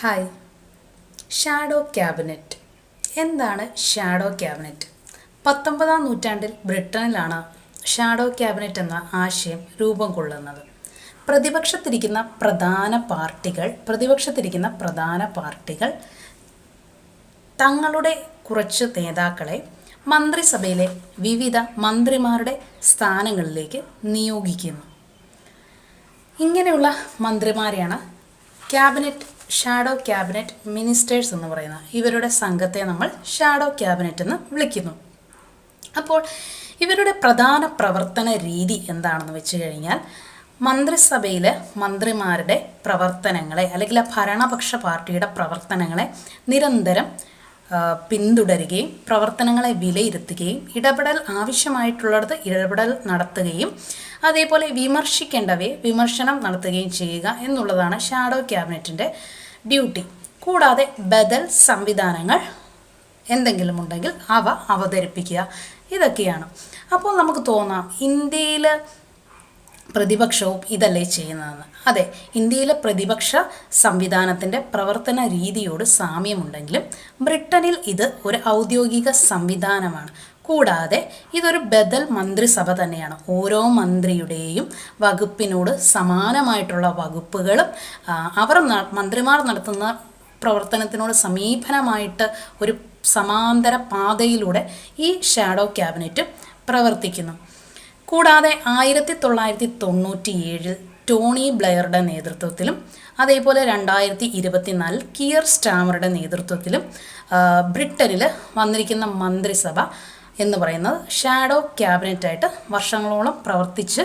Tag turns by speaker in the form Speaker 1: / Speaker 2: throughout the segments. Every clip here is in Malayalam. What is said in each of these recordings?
Speaker 1: ഹായ്. Shadow cabinet. എന്താണ് ഷാഡോ ക്യാബിനറ്റ്? 19-ാം നൂറ്റാണ്ടിൽ ബ്രിട്ടനിലാണ് ഷാഡോ ക്യാബിനറ്റ് എന്ന ആശയം രൂപം കൊള്ളുന്നത്. പ്രതിപക്ഷത്തിരിക്കുന്ന പ്രധാന പാർട്ടികൾ തങ്ങളുടെ കുറച്ച് നേതാക്കളെ മന്ത്രിസഭയിലെ വിവിധ മന്ത്രിമാരുടെ സ്ഥാനങ്ങളിലേക്ക് നിയോഗിക്കുന്നു. ഇങ്ങനെയുള്ള മന്ത്രിമാരെയാണ് ഷാഡോ ക്യാബിനറ്റ് മിനിസ്റ്റേഴ്സ് എന്ന് പറയുന്നത്. ഇവരുടെ സംഘത്തെ നമ്മൾ ഷാഡോ ക്യാബിനറ്റ് എന്ന് വിളിക്കുന്നു. അപ്പോൾ ഇവരുടെ പ്രധാന പ്രവർത്തന രീതി എന്താണെന്ന് വെച്ച് കഴിഞ്ഞാൽ, മന്ത്രിസഭയിലെ മന്ത്രിമാരുടെ പ്രവർത്തനങ്ങളെ അല്ലെങ്കിൽ ഭരണപക്ഷ പാർട്ടിയുടെ പ്രവർത്തനങ്ങളെ നിരന്തരം പിന്തുടരുകയും പ്രവർത്തനങ്ങളെ വിലയിരുത്തുകയും ഇടപെടൽ ആവശ്യമായിട്ടുള്ളിടത്ത് ഇടപെടൽ നടത്തുകയും അതേപോലെ വിമർശിക്കേണ്ടവയെ വിമർശനം നടത്തുകയും ചെയ്യുക എന്നുള്ളതാണ് ഷാഡോ ക്യാബിനറ്റിൻ്റെ ഡ്യൂട്ടി. കൂടാതെ ബദൽ സംവിധാനങ്ങൾ എന്തെങ്കിലും ഉണ്ടെങ്കിൽ അവ അവതരിപ്പിക്കുക, ഇതൊക്കെയാണ്. അപ്പോൾ നമുക്ക് തോന്നാം, ഇന്ത്യയിൽ പ്രതിപക്ഷവും ഇതല്ലേ ചെയ്യുന്നതെന്ന്. അതെ, ഇന്ത്യയിലെ പ്രതിപക്ഷ സംവിധാനത്തിൻ്റെ പ്രവർത്തന രീതിയോട് സാമ്യമുണ്ടെങ്കിലും ബ്രിട്ടനിൽ ഇത് ഒരു ഔദ്യോഗിക സംവിധാനമാണ്. കൂടാതെ ഇതൊരു ബദൽ മന്ത്രിസഭ തന്നെയാണ്. ഓരോ മന്ത്രിയുടെയും വകുപ്പിനോട് സമാനമായിട്ടുള്ള വകുപ്പുകളും മന്ത്രിമാർ നടത്തുന്ന പ്രവർത്തനത്തിനോട് സമീപനമായിട്ട് ഒരു സമാന്തര പാതയിലൂടെ ഈ ഷാഡോ ക്യാബിനറ്റ് പ്രവർത്തിക്കുന്നു. കൂടാതെ 1997 ടോണി ബ്ലെയറുടെ നേതൃത്വത്തിലും അതേപോലെ 2024 കിയർ സ്റ്റാമറുടെ നേതൃത്വത്തിലും ബ്രിട്ടനിൽ വന്നിരിക്കുന്ന മന്ത്രിസഭ എന്ന് പറയുന്നത് ഷാഡോ ക്യാബിനറ്റായിട്ട് വർഷങ്ങളോളം പ്രവർത്തിച്ച്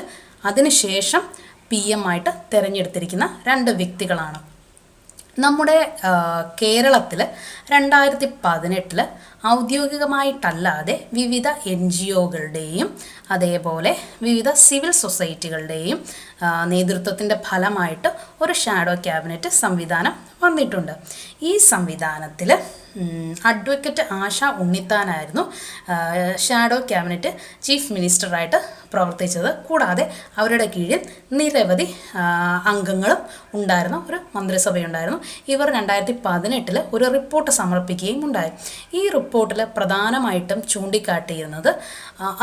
Speaker 1: അതിനുശേഷം PM ആയിട്ട് തിരഞ്ഞെടുത്തിരിക്കുന്ന രണ്ട് വ്യക്തികളാണ്. നമ്മുടെ കേരളത്തിൽ 2018 ഔദ്യോഗികമായിട്ടല്ലാതെ വിവിധ NGOകളുടെയും അതേപോലെ വിവിധ സിവിൽ സൊസൈറ്റികളുടെയും നേതൃത്വത്തിൻ്റെ ഫലമായിട്ട് ഒരു ഷാഡോ ക്യാബിനറ്റ് സംവിധാനം വന്നിട്ടുണ്ട്. ഈ സംവിധാനത്തിൽ അഡ്വക്കേറ്റ് ആശ ഉണ്ണിത്താനായിരുന്നു ഷാഡോ ക്യാബിനറ്റ് ചീഫ് മിനിസ്റ്ററായിട്ട് പ്രവർത്തിച്ചത്. കൂടാതെ അവരുടെ കീഴിൽ നിരവധി അംഗങ്ങളും ഉണ്ടായിരുന്ന ഒരു മന്ത്രിസഭയുണ്ടായിരുന്നു. ഇവർ 2018 ഒരു റിപ്പോർട്ട് സമർപ്പിക്കുകയും ഉണ്ടായി. ഈ റിപ്പോർട്ടിൽ പ്രധാനമായിട്ടും ചൂണ്ടിക്കാട്ടിയിരുന്നത്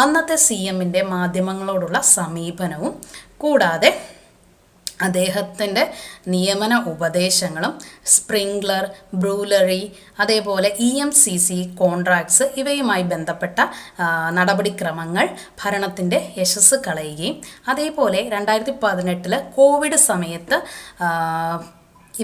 Speaker 1: അന്നത്തെ CMൻ്റെ മാധ്യമങ്ങളോടുള്ള സമീപനവും കൂടാതെ അദ്ദേഹത്തിൻ്റെ നിയമന ഉപദേശങ്ങളും സ്പ്രിംഗ്ലർ, ബ്രൂലറി, അതേപോലെ EMCC കോൺട്രാക്ട്സ് ഇവയുമായി ബന്ധപ്പെട്ട നടപടിക്രമങ്ങൾ ഭരണത്തിൻ്റെ യശസ്സ് കളയുകയും അതേപോലെ 2018 കോവിഡ് സമയത്ത്